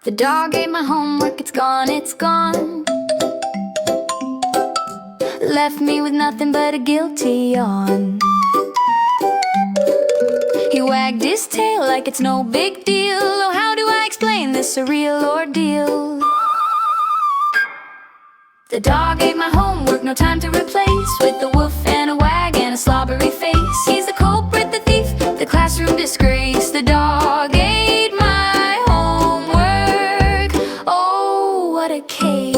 The dog ate my homework, it's gone, it's gone. Left me with nothing but a guilty yawn. He wagged his tail like it's no big deal. Oh, how do I explain this surreal ordeal? The dog ate my homework, no time to replace, with a woof and a wag and a slobbery face. He's the culprit, the thief, the classroom disgrace. The dog ate my homework. Oh, what a case.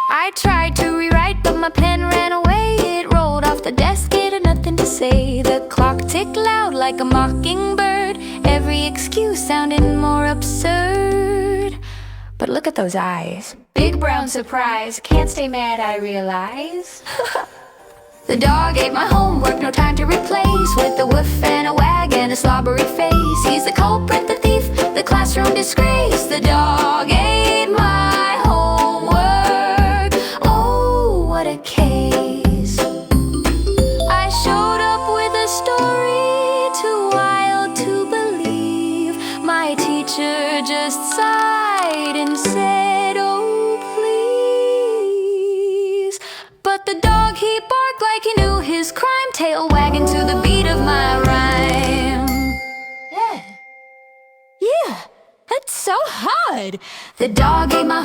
I tried to rewrite, but my pen ran away. It rolled off the desk, it had nothing to say. The clock ticked loud like a mockingbird. Every excuse sounded more absurd. But look at those eyes. Big brown surprise. Can't stay mad, I realize. The dog ate my homework, no time to replace, with a woof and a wag and a slobbery face. He's the culprit, the thief, the classroom disgrace. The dog ate my homework. Oh, what a case. I showed up with a story too wild to believe. My teacher just sighed and said, oh, please. But the dog, he barked like he knew his crime, tail wagging to the beat of my rhyme. Yeah, that's so hard. The dog ate my